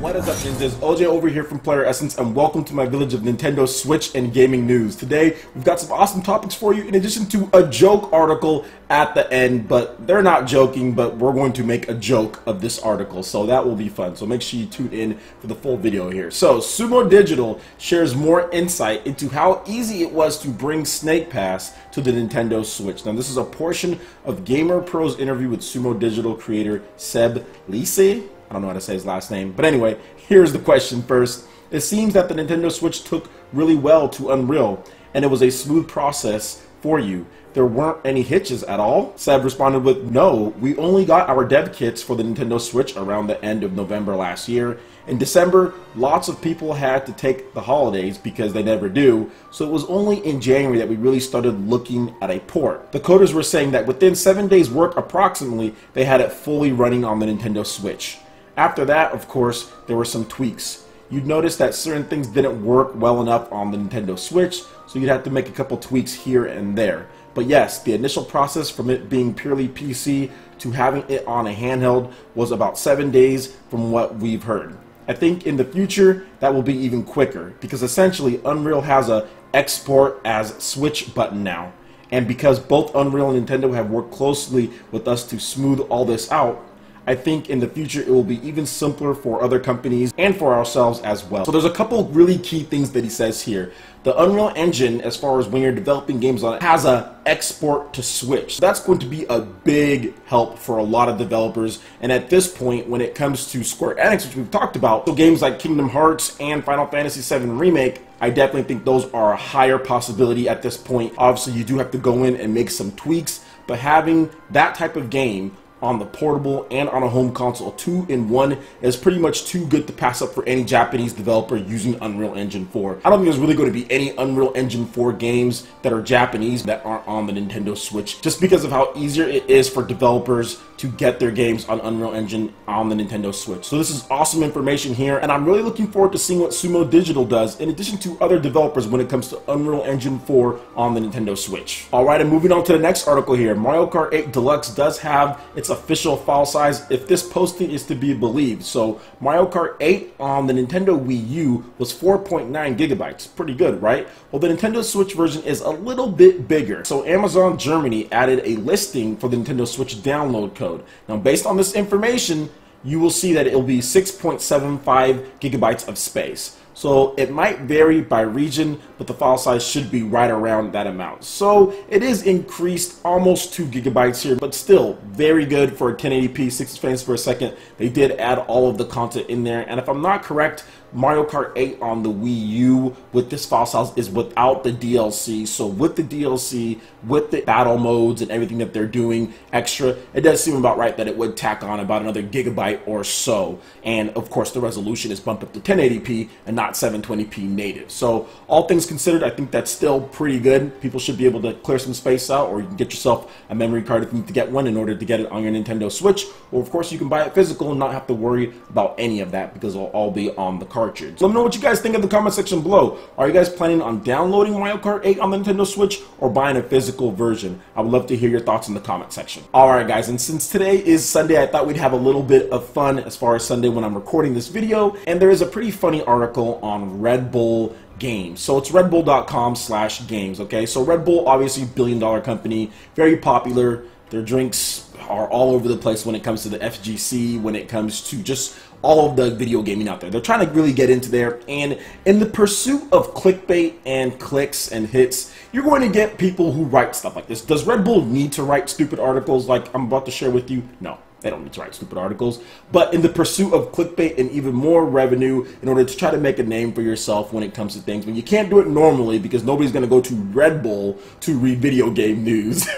What is up, ninjas? OJ over here from PlayerEssence, and welcome to my village of Nintendo Switch and gaming news. Today, we've got some awesome topics for you, in addition to a joke article at the end, but they're not joking, but we're going to make a joke of this article, so that will be fun. So make sure you tune in for the full video here. So, Sumo Digital shares more insight into how easy it was to bring Snake Pass to the Nintendo Switch. Now, this is a portion of Gamer Pro's interview with Sumo Digital creator Seb Lise. I don't know how to say his last name, but anyway, here's the question first. It seems that the Nintendo Switch took really well to Unreal, and it was a smooth process for you. There weren't any hitches at all? Seb responded with, no, we only got our dev kits for the Nintendo Switch around the end of November last year. In December, lots of people had to take the holidays because they never do, so it was only in January that we really started looking at a port. The coders were saying that within 7 days work approximately, they had it fully running on the Nintendo Switch. After that, of course, there were some tweaks. You'd notice that certain things didn't work well enough on the Nintendo Switch, so you'd have to make a couple tweaks here and there. But yes, the initial process from it being purely PC to having it on a handheld was about 7 days from what we've heard. I think in the future, that will be even quicker, because essentially Unreal has a export as Switch button now. And because both Unreal and Nintendo have worked closely with us to smooth all this out, I think in the future it will be even simpler for other companies and for ourselves as well. So there's a couple really key things that he says here. The Unreal Engine, as far as when you're developing games on it, has a export to Switch. So that's going to be a big help for a lot of developers. And at this point, when it comes to Square Enix, which we've talked about, so games like Kingdom Hearts and Final Fantasy VII Remake, I definitely think those are a higher possibility at this point. Obviously, you do have to go in and make some tweaks, but having that type of game on the portable and on a home console, 2-in-1, is pretty much too good to pass up for any Japanese developer using Unreal Engine 4. I don't think there's really going to be any Unreal Engine 4 games that are Japanese that aren't on the Nintendo Switch, just because of how easier it is for developers to get their games on Unreal Engine on the Nintendo Switch. So this is awesome information here, and I'm really looking forward to seeing what Sumo Digital does, in addition to other developers, when it comes to Unreal Engine 4 on the Nintendo Switch. Alright, and moving on to the next article here. Mario Kart 8 Deluxe does have its official file size, if this posting is to be believed. So Mario Kart 8 on the Nintendo Wii U was 4.9 gigabytes. Pretty good, right? Well, the Nintendo Switch version is a little bit bigger. So Amazon Germany added a listing for the Nintendo Switch download code. Now, based on this information, you will see that it will be 6.75 gigabytes of space. So it might vary by region, but the file size should be right around that amount. So it is increased almost 2 gigabytes here, but still very good for a 1080p 60 frames per second. They did add all of the content in there, and if I'm not correct, Mario Kart 8 on the Wii U with this file size is without the DLC. So with the DLC, with the battle modes and everything that they're doing extra, it does seem about right that it would tack on about another gigabyte or so. And of course, the resolution is bumped up to 1080p and not 720p native. So all things considered, I think that's still pretty good. People should be able to clear some space out, or you can get yourself a memory card if you need to get one in order to get it on your Nintendo Switch. Or of course, you can buy it physical and not have to worry about any of that, because it'll all be on the cartridge. So let me know what you guys think in the comment section below. Are you guys planning on downloading Mario Kart 8 on the Nintendo Switch or buying a physical version? I would love to hear your thoughts in the comment section. Alright guys, and since today is Sunday, I thought we'd have a little bit of fun as far as Sunday when I'm recording this video, and there is a pretty funny article on Redbull games. So it's redbull.com/games, okay? So Red Bull, obviously billion-dollar company, very popular. Their drinks are all over the place when it comes to the FGC, when it comes to just all of the video gaming out there. They're trying to really get into there, and in the pursuit of clickbait and clicks and hits, you're going to get people who write stuff like this. Does Red Bull need to write stupid articles like I'm about to share with you? No. They don't need to write stupid articles, but in the pursuit of clickbait and even more revenue, in order to try to make a name for yourself when it comes to things, when you can't do it normally because nobody's going to go to Red Bull to read video game news.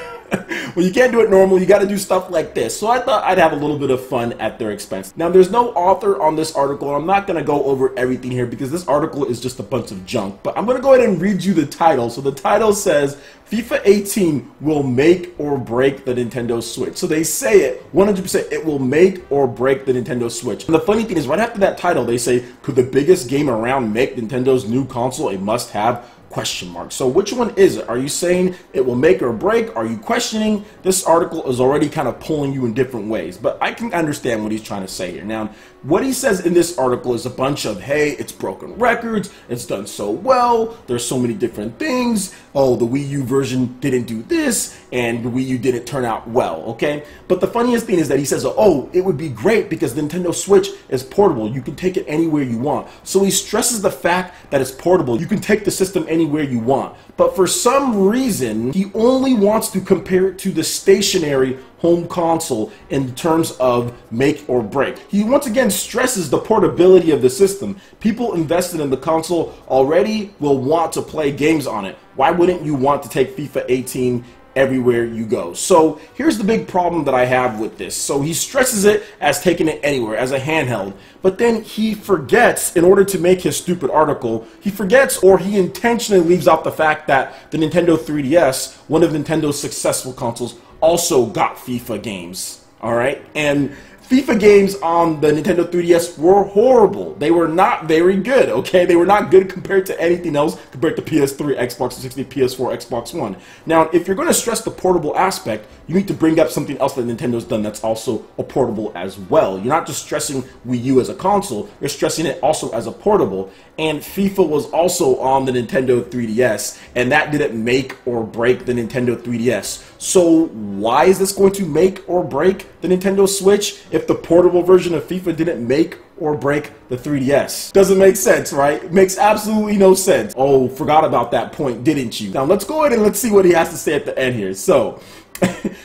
Well, you can't do it normally, you got to do stuff like this. So I thought I'd have a little bit of fun at their expense. Now, there's no author on this article, and I'm not going to go over everything here because this article is just a bunch of junk. But I'm going to go ahead and read you the title. So the title says, FIFA 18 will make or break the Nintendo Switch. So they say it 100%, it will make or break the Nintendo Switch. And the funny thing is, right after that title, they say, could the biggest game around make Nintendo's new console a must-have? Question mark. So which one is it? Are you saying it will make or break? Are you questioning? This article is already kind of pulling you in different ways, but I can understand what he's trying to say here. Now, what he says in this article is a bunch of, hey, it's broken records, it's done so well, there's so many different things, oh, the Wii U version didn't do this, and the Wii U didn't turn out well, okay? But the funniest thing is that he says, oh, it would be great because the Nintendo Switch is portable, you can take it anywhere you want. So he stresses the fact that it's portable, you can take the system anywhere you want. But for some reason, he only wants to compare it to the stationary home console in terms of make or break. He once again stresses the portability of the system. People invested in the console already will want to play games on it. Why wouldn't you want to take FIFA 18 everywhere you go? So here's the big problem that I have with this. So he stresses it as taking it anywhere, as a handheld, but then he forgets, in order to make his stupid article, he forgets or he intentionally leaves out the fact that the Nintendo 3DS, one of Nintendo's successful consoles, also got FIFA games, alright? And FIFA games on the Nintendo 3DS were horrible. They were not very good, okay? They were not good compared to anything else, compared to PS3, Xbox 360, PS4, Xbox One. Now, if you're going to stress the portable aspect, you need to bring up something else that Nintendo's done that's also a portable as well. You're not just stressing Wii U as a console, you're stressing it also as a portable. And FIFA was also on the Nintendo 3DS, and that didn't make or break the Nintendo 3DS. So why is this going to make or break the Nintendo Switch if the portable version of FIFA didn't make or break the 3DS? Doesn't make sense, right? It makes absolutely no sense. Oh, forgot about that point, didn't you? Now let's go ahead and let's see what he has to say at the end here. So,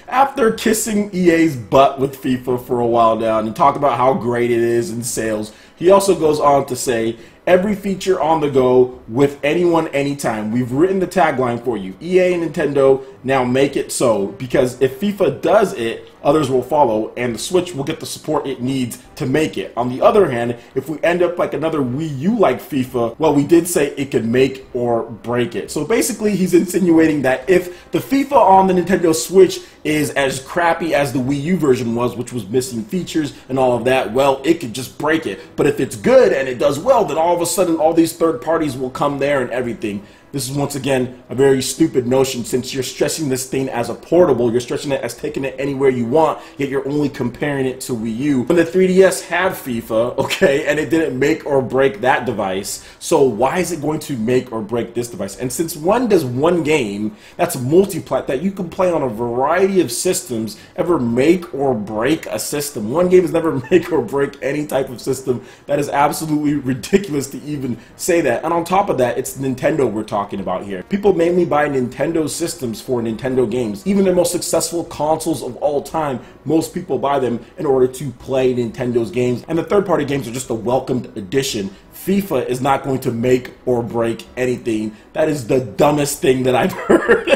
after kissing EA's butt with FIFA for a while now and talk about how great it is in sales, he also goes on to say, every feature on the go with anyone, anytime. We've written the tagline for you. EA and Nintendo now make it so, because if FIFA does it, others will follow, and the Switch will get the support it needs to make it. On the other hand, if we end up like another Wii U like FIFA, well, we did say it could make or break it. So basically, he's insinuating that if the FIFA on the Nintendo Switch is as crappy as the Wii U version was, which was missing features and all of that, well, it could just break it. But if it's good and it does well, then all of a sudden all these third parties will come there and everything. This is once again a very stupid notion, since you're stressing this thing as a portable, you're stressing it as taking it anywhere you want, yet you're only comparing it to Wii U. When the 3DS had FIFA, okay, and it didn't make or break that device, so why is it going to make or break this device? And since one does one game, that's multi-plat, that you can play on a variety of systems, ever make or break a system? One game has never make or break any type of system. That is absolutely ridiculous to even say that. And on top of that, it's Nintendo we're talking about here. People mainly buy Nintendo systems for Nintendo games. Even the most successful consoles of all time, most people buy them in order to play Nintendo's games, and the third-party games are just a welcomed addition. FIFA is not going to make or break anything. That is the dumbest thing that I've heard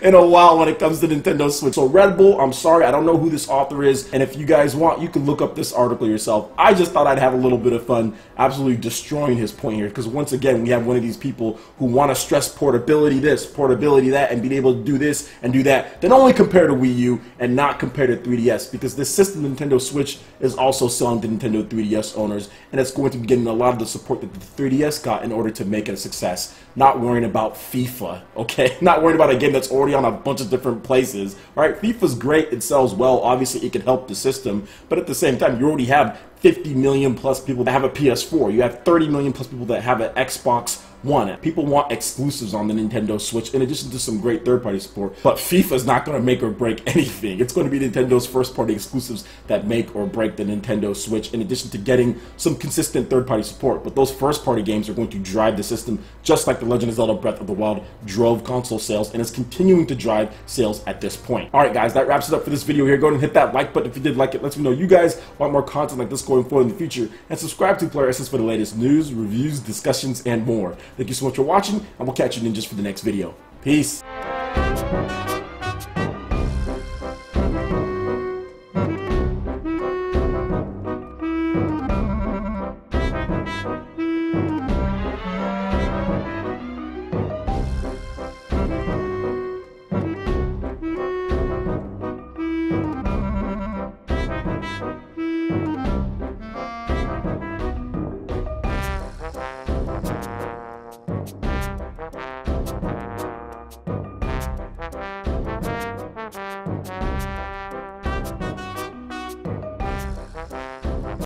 in a while when it comes to Nintendo Switch. So Redbull, I'm sorry, I don't know who this author is, and if you guys want, you can look up this article yourself. I just thought I'd have a little bit of fun absolutely destroying his point here, because once again, we have one of these people who want to stress portability this, portability that, and being able to do this and do that, then only compare to Wii U and not compare to 3DS, because this system, Nintendo Switch, is also selling to Nintendo 3DS owners, and it's going to be getting a lot of the support that the 3DS got in order to make it a success. Not worrying about FIFA, okay? Not worrying about a game that's already on a bunch of different places. Alright, FIFA's great, it sells well, obviously it can help the system, but at the same time, you already have 50 million plus people that have a PS4. You have 30 million plus people that have an Xbox One. People want exclusives on the Nintendo Switch in addition to some great third-party support, but FIFA is not going to make or break anything. It's going to be Nintendo's first-party exclusives that make or break the Nintendo Switch, in addition to getting some consistent third-party support. But those first-party games are going to drive the system, just like The Legend of Zelda Breath of the Wild drove console sales and is continuing to drive sales at this point. Alright guys, that wraps it up for this video here. Go ahead and hit that like button if you did like it. Let me know you guys want more content like this going forward in the future, and subscribe to PlayerEssence for the latest news, reviews, discussions, and more. Thank you so much for watching, and we'll catch you ninjas for the next video. Peace.